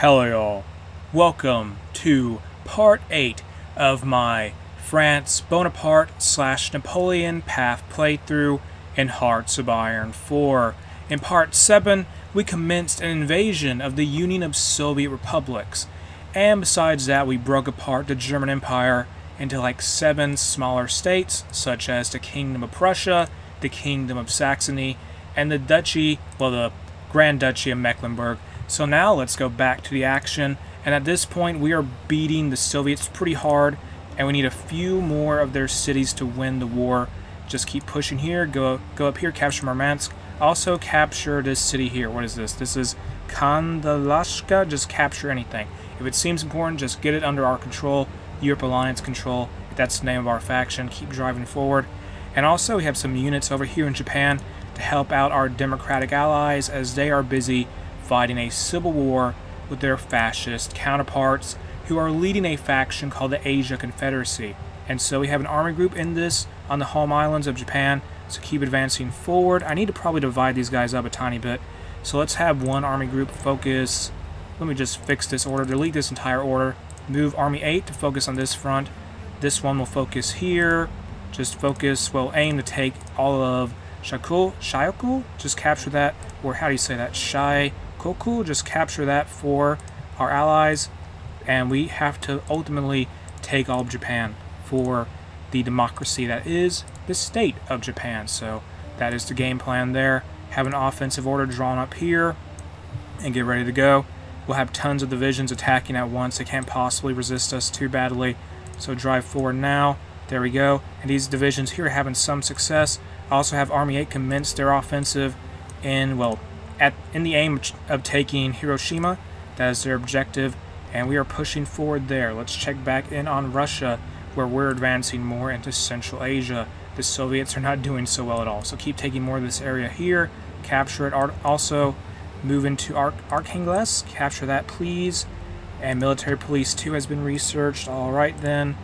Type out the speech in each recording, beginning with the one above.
Hello y'all, welcome to part 8 of my France Bonaparte / Napoleon path playthrough in Hearts of Iron 4. In part 7, we commenced an invasion of the Union of Soviet Republics, and besides that we broke apart the German Empire into like 7 smaller states, such as the Kingdom of Prussia, the Kingdom of Saxony, and the the Grand Duchy of Mecklenburg. So now let's go back to the action, and at this point we are beating the Soviets pretty hard, and we need a few more of their cities to win the war. Just keep pushing here, go up here, capture Murmansk, also capture this city here. What is this? This is Kandalashka. Just capture anything. If it seems important, just get it under our control, Europe Alliance control, if that's the name of our faction. Keep driving forward. And also we have some units over here in Japan to help out our democratic allies as they are busy fighting a civil war with their fascist counterparts who are leading a faction called the Asia Confederacy. And so we have an army group in this on the home islands of Japan, so keep advancing forward. I need to probably divide these guys up a tiny bit. So let's have one army group focus. Let me just fix this order, delete this entire order. Move Army 8 to focus on this front. This one will focus here. Just focus, well, aim to take all of Shikoku, just capture that, or how do you say that, Shikoku, just capture that for our allies, and we have to ultimately take all of Japan for the democracy that is the state of Japan. So that is the game plan there. Have an offensive order drawn up here, and get ready to go. We'll have tons of divisions attacking at once. They can't possibly resist us too badly, so drive forward now. There we go, and these divisions here are having some success. I also have Army 8 commence their offensive in the aim of taking Hiroshima. That is their objective, and we are pushing forward there. Let's check back in on Russia, where we're advancing more into Central Asia. The Soviets are not doing so well at all, so keep taking more of this area here. Capture it. Also move into Arkhangelsk. Capture that, please. And Military Police 2 has been researched. Alright then.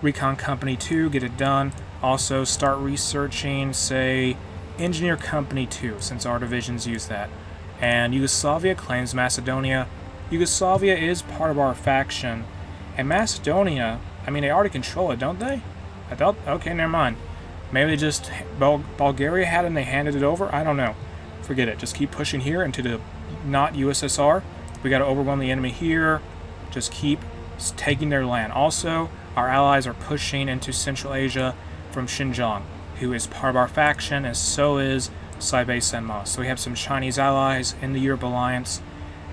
Recon Company 2, get it done. Also start researching, say, Engineer Company 2, since our divisions use that. And Yugoslavia claims Macedonia. Yugoslavia is part of our faction. And Macedonia, I mean, they already control it, don't they? I thought, okay, never mind. Maybe they just, Bulgaria had it and they handed it over? I don't know. Forget it. Just keep pushing here into the not USSR. We got to overwhelm the enemy here. Just keep taking their land. Also, our allies are pushing into Central Asia from Xinjiang, who is part of our faction, and so is Siberia. So we have some Chinese allies in the Europe Alliance,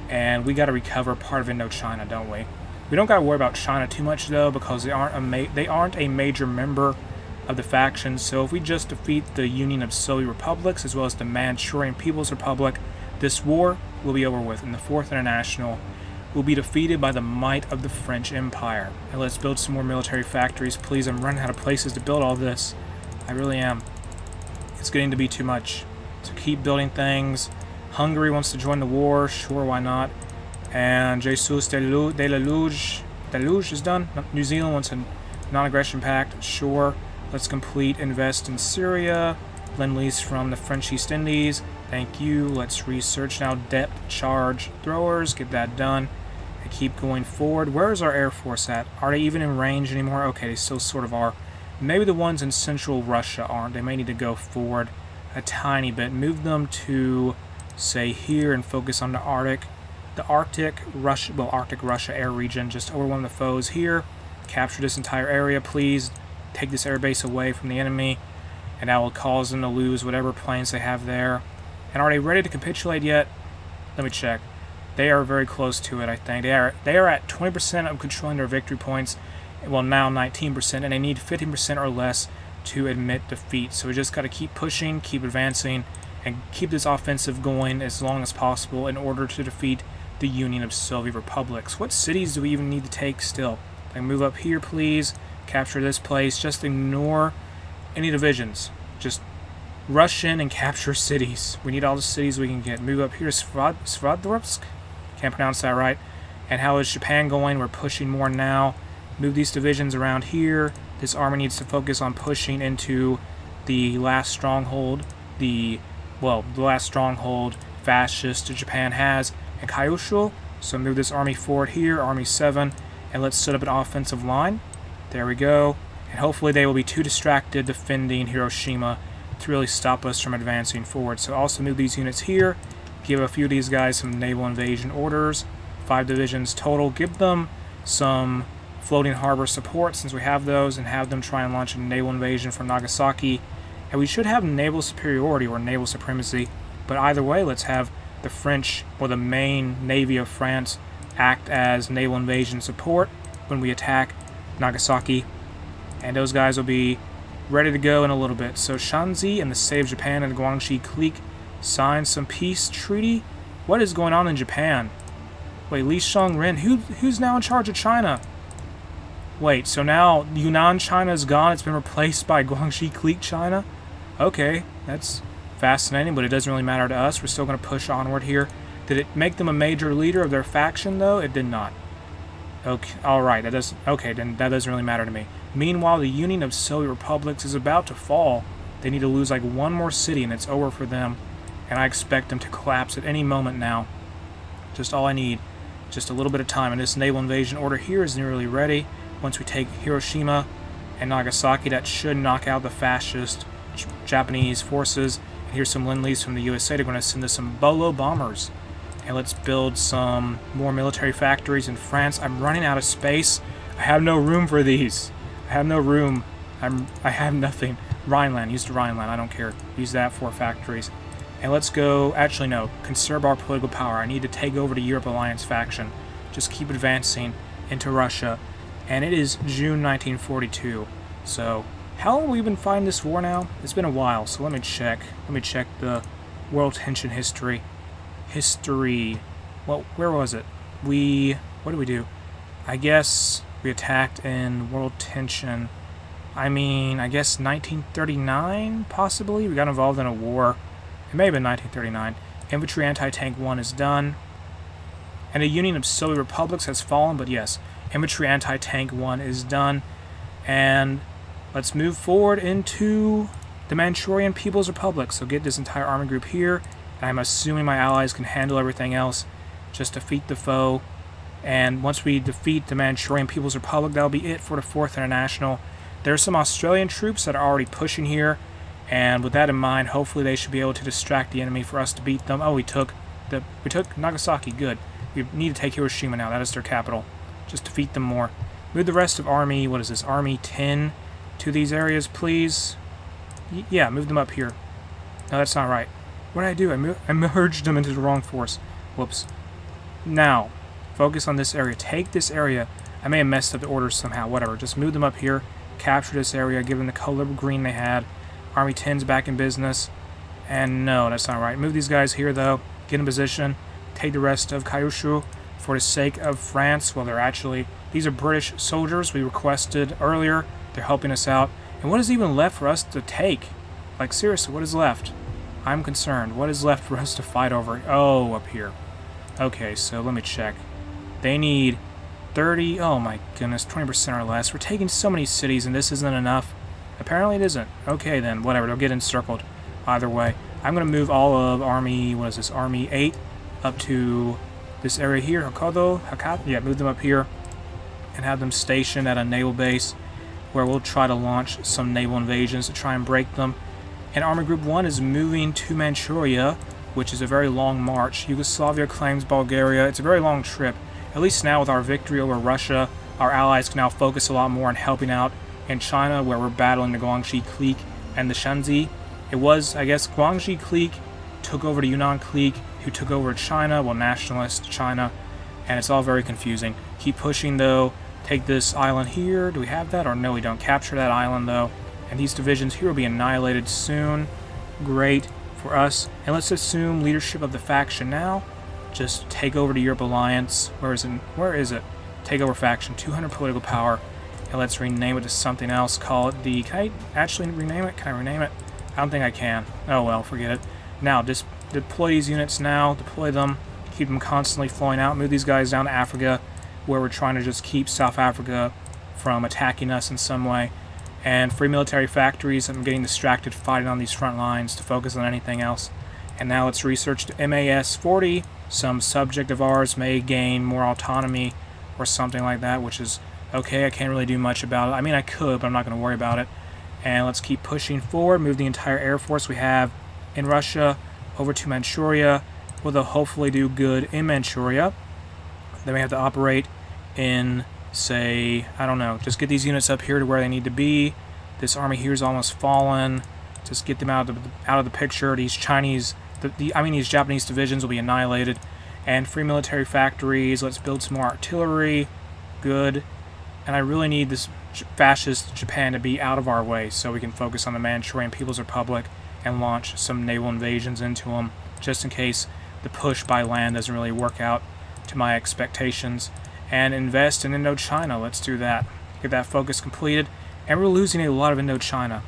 and we got to recover part of Indochina, don't we? We don't got to worry about China too much, though, because they aren't a major member of the faction. So if we just defeat the Union of Soviet Republics, as well as the Manchurian People's Republic, this war will be over with, and the Fourth International will be defeated by the might of the French Empire. And let's build some more military factories, please. I'm running out of places to build all this. I really am. It's getting to be too much. So keep building things. Hungary wants to join the war. Sure, why not? And Jesus Deluge is done. New Zealand wants a non-aggression pact. Sure. Let's invest in Syria. Lend-lease from the French East Indies. Thank you. Let's research now depth charge throwers. Get that done. And keep going forward. Where is our Air Force at? Are they even in range anymore? Okay, they still sort of are. Maybe the ones in central Russia aren't. They may need to go forward a tiny bit. Move them to, say, here and focus on the Arctic Russia air region. Just overwhelm the foes here. Capture this entire area, please. Take this airbase away from the enemy, and that will cause them to lose whatever planes they have there. And are they ready to capitulate yet? Let me check. They are very close to it, I think. They are at 20% of controlling their victory points. Well, now 19%, and they need 15% or less to admit defeat. So we just got to keep pushing, keep advancing, and keep this offensive going as long as possible in order to defeat the Union of Soviet Republics. What cities do we even need to take still? Like, move up here, please. Capture this place. Just ignore any divisions. Just rush in and capture cities. We need all the cities we can get. Move up here, Sverdlovsk. Can't pronounce that right. And how is Japan going? We're pushing more now. Move these divisions around here. This army needs to focus on pushing into the last stronghold. The last stronghold fascist Japan has. And Kyushu, So move this army forward here, Army 7, and let's set up an offensive line. There we go. And hopefully they will be too distracted defending Hiroshima to really stop us from advancing forward. So also move these units here, give a few of these guys some naval invasion orders, 5 divisions total, give them some floating harbor support since we have those, and have them try and launch a naval invasion from Nagasaki. And we should have naval superiority or naval supremacy, but either way, let's have the French or the main navy of France act as naval invasion support when we attack Nagasaki, and those guys will be ready to go in a little bit. So Shanxi and the State of Japan and the Guangxi clique signed some peace treaty. What is going on in Japan? Wait, Li Shangren, who's now in charge of China? Wait, so now Yunnan China is gone, it's been replaced by Guangxi clique China? Okay, that's fascinating, but it doesn't really matter to us. We're still going to push onward here. Did it make them a major leader of their faction, though? It did not. Okay, alright, okay, then that doesn't really matter to me. Meanwhile, the Union of Soviet Republics is about to fall. They need to lose like one more city and it's over for them. And I expect them to collapse at any moment now. Just all I need, just a little bit of time. And this naval invasion order here is nearly ready. Once we take Hiroshima and Nagasaki, that should knock out the fascist Japanese forces. And here's some Lend-Lease from the USA. They're going to send us some Bolo bombers. And let's build some more military factories in France. I'm running out of space. I have no room for these. I have no room. I have nothing. Rhineland. Use the Rhineland. I don't care. Use that for factories. And let's go... Actually, no. Conserve our political power. I need to take over the Europe Alliance faction. Just keep advancing into Russia. And it is June 1942. So, how long have we been fighting this war now? It's been a while, so let me check. Let me check the world tension history. Well, where was it? What did we do? I guess we attacked in world tension. I mean, I guess 1939, possibly? We got involved in a war. It may have been 1939. Infantry Anti-Tank 1 is done. And the Union of Soviet Republics has fallen, but yes, Infantry Anti-Tank 1 is done. And let's move forward into the Manchurian People's Republic. So get this entire army group here. I'm assuming my allies can handle everything else. Just defeat the foe. And once we defeat the Manchurian People's Republic, that'll be it for the 4th International. There's some Australian troops that are already pushing here. And with that in mind, hopefully they should be able to distract the enemy for us to beat them. Oh, we took Nagasaki. Good. We need to take Hiroshima now. That is their capital. Just defeat them more. Move the rest of Army, what is this, Army 10 to these areas, please. Yeah, move them up here. No, that's not right. What did I do? I merged them into the wrong force. Whoops. Now, focus on this area. Take this area. I may have messed up the orders somehow. Whatever. Just move them up here. Capture this area. Give them the color of green they had. Army 10's back in business. And no, that's not right. Move these guys here, though. Get in position. Take the rest of Kyushu for the sake of France. Well, they're actually... These are British soldiers we requested earlier. They're helping us out. And what is even left for us to take? Like, seriously, what is left? I'm concerned. What is left for us to fight over? Oh, up here. Okay, so let me check. They need 30... Oh my goodness, 20% or less. We're taking so many cities and this isn't enough. Apparently it isn't. Okay then, whatever. They'll get encircled. Either way. I'm going to move all of Army... What is this? Army 8 up to this area here. Hokkaido? Yeah, move them up here. And have them stationed at a naval base where we'll try to launch some naval invasions to try and break them. And Army Group 1 is moving to Manchuria, which is a very long march. Yugoslavia claims Bulgaria. It's a very long trip. At least now with our victory over Russia, our allies can now focus a lot more on helping out in China, where we're battling the Guangxi clique and the Shanxi. It was, I guess, Guangxi clique took over the Yunnan clique, who took over China, well, nationalist China, and it's all very confusing. Keep pushing, though. Take this island here. Do we have that? Or no, we don't. Capture that island, though. And these divisions here will be annihilated soon. Great for us. And let's assume leadership of the faction now. Just take over the Europe Alliance. Where is it? Take over faction. 200 political power. And let's rename it to something else. Call it the... Can I actually rename it? Can I rename it? I don't think I can. Oh well, forget it. Now, just deploy these units now. Deploy them. Keep them constantly flowing out. Move these guys down to Africa, where we're trying to just keep South Africa from attacking us in some way. And free military factories. I'm getting distracted fighting on these front lines to focus on anything else. And now let's research the MAS 40 some subject of ours may gain more autonomy or something like that, which is okay. I can't really do much about it. I mean, I could, but I'm not going to worry about it. And let's keep pushing forward, move the entire air force we have in Russia over to Manchuria, where they'll hopefully do good in Manchuria. Then we have to operate in, say, I don't know, just get these units up here to where they need to be. This army here is almost fallen. Just get them out of the picture. These these Japanese divisions will be annihilated. And free military factories. Let's build some more artillery. Good. And I really need this fascist Japan to be out of our way so we can focus on the Manchurian People's Republic and launch some naval invasions into them, just in case the push by land doesn't really work out to my expectations. And invest in Indochina. Let's do that. Get that focus completed. And we're losing a lot of Indochina.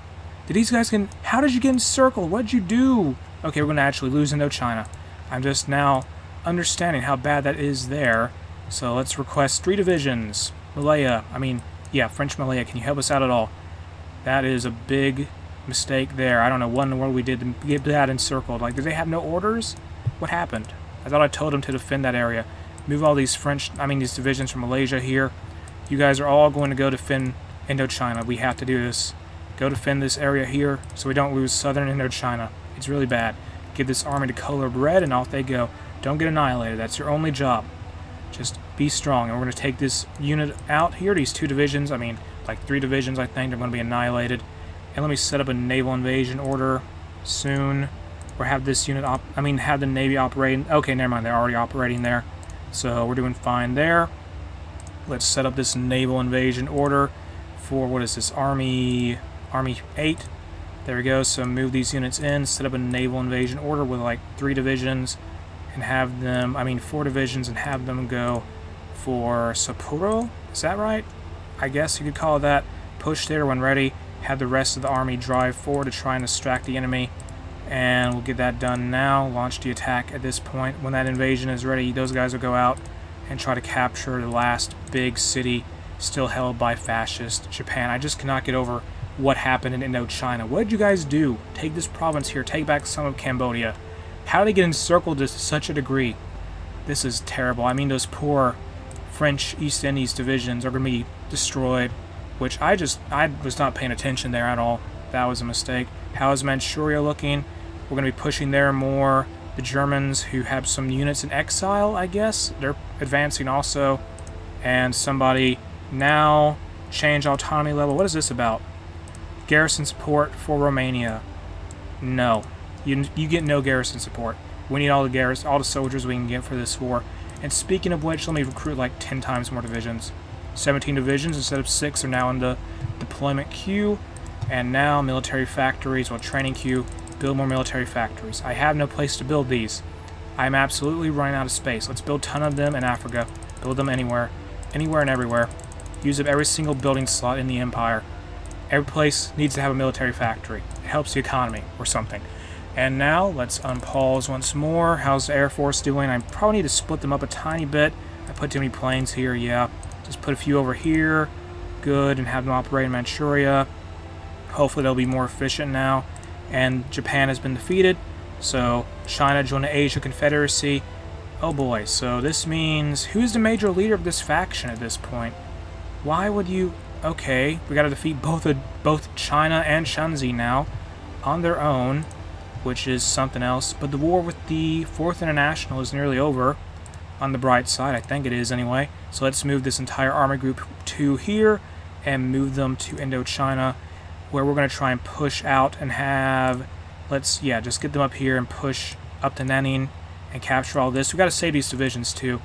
Did these guys get... How did you get encircled? What'd you do? Okay, we're going to actually lose Indochina. I'm just now understanding how bad that is there. So let's request 3 divisions. Malaya. French Malaya. Can you help us out at all? That is a big mistake there. I don't know what in the world we did to get that encircled. Like, did they have no orders? What happened? I thought I told them to defend that area. Move all these these divisions from Malaysia here. You guys are all going to go defend Indochina. We have to do this. Go defend this area here so we don't lose southern Indochina. It's really bad. Give this army the color of red and off they go. Don't get annihilated. That's your only job. Just be strong. And we're going to take this unit out here. These 2 divisions, like 3 divisions, I think, they're going to be annihilated. And let me set up a naval invasion order soon. Or have this unit, have the Navy operating. Okay, never mind. They're already operating there. So we're doing fine there. Let's set up this naval invasion order for, what is this, Army 8. There we go. So move these units in, set up a naval invasion order with like 3 divisions and have them, 4 divisions and have them go for Sapporo. Is that right? I guess you could call it that. Push there when ready. Have the rest of the army drive forward to try and distract the enemy. And we'll get that done now. Launch the attack at this point. When that invasion is ready, those guys will go out and try to capture the last big city still held by fascist Japan. I just cannot get over what happened in Indochina. What did you guys do? Take this province here. Take back some of Cambodia. How did they get encircled to such a degree? This is terrible. Those poor French East Indies divisions are going to be destroyed, which I was not paying attention there at all. That was a mistake. How is Manchuria looking? We're going to be pushing there more. The Germans, who have some units in exile, I guess, they're advancing also. And somebody now change autonomy level. What is this about? Garrison support for Romania. No. You get no garrison support. We need all the soldiers we can get for this war. And speaking of which, let me recruit like 10 times more divisions. 17 divisions instead of 6 are now in the deployment queue. And now military factories, training queue, build more military factories. I have no place to build these. I'm absolutely running out of space. Let's build a ton of them in Africa. Build them anywhere and everywhere. Use up every single building slot in the empire. Every place needs to have a military factory. It helps the economy or something. And now, let's unpause once more. How's the Air Force doing? I probably need to split them up a tiny bit. I put too many planes here, yeah. Just put a few over here. Good, and have them operate in Manchuria. Hopefully they'll be more efficient now. And Japan has been defeated. So, China joined the Asia Confederacy. Oh boy, so this means... Who's the major leader of this faction at this point? Why would you... Okay, we gotta defeat both China and Shanxi now on their own, which is something else. But the war with the 4th International is nearly over, on the bright side. I think it is anyway. So let's move this entire army group to here and move them to Indochina, where we're going to try and push out and have... just get them up here and push up to Nanning and capture all this. we got to save these divisions too.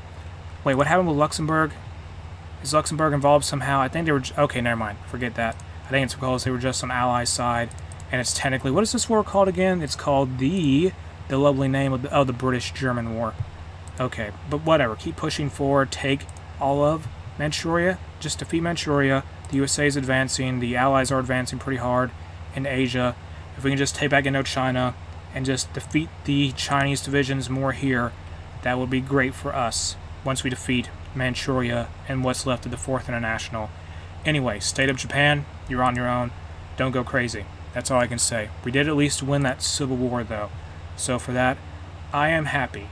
Wait, what happened with Luxembourg? Is Luxembourg involved somehow? I think they were... Okay, never mind. Forget that. I think it's because they were just on Allies' side. And it's technically... What is this war called again? It's called the lovely name of the British-German War. Okay, but whatever. Keep pushing forward. Take all of Manchuria. Just defeat Manchuria. The USA is advancing. The Allies are advancing pretty hard in Asia. If we can just take back Indochina and just defeat the Chinese divisions more here, that would be great for us once we defeat Manchuria and what's left of the 4th International. Anyway, State of Japan, you're on your own. Don't go crazy. That's all I can say. We did at least win that civil war, though. So for that, I am happy.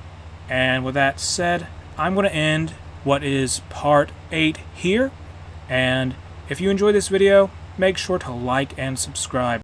And with that said, I'm going to end what is part 8 here. And if you enjoyed this video, make sure to like and subscribe.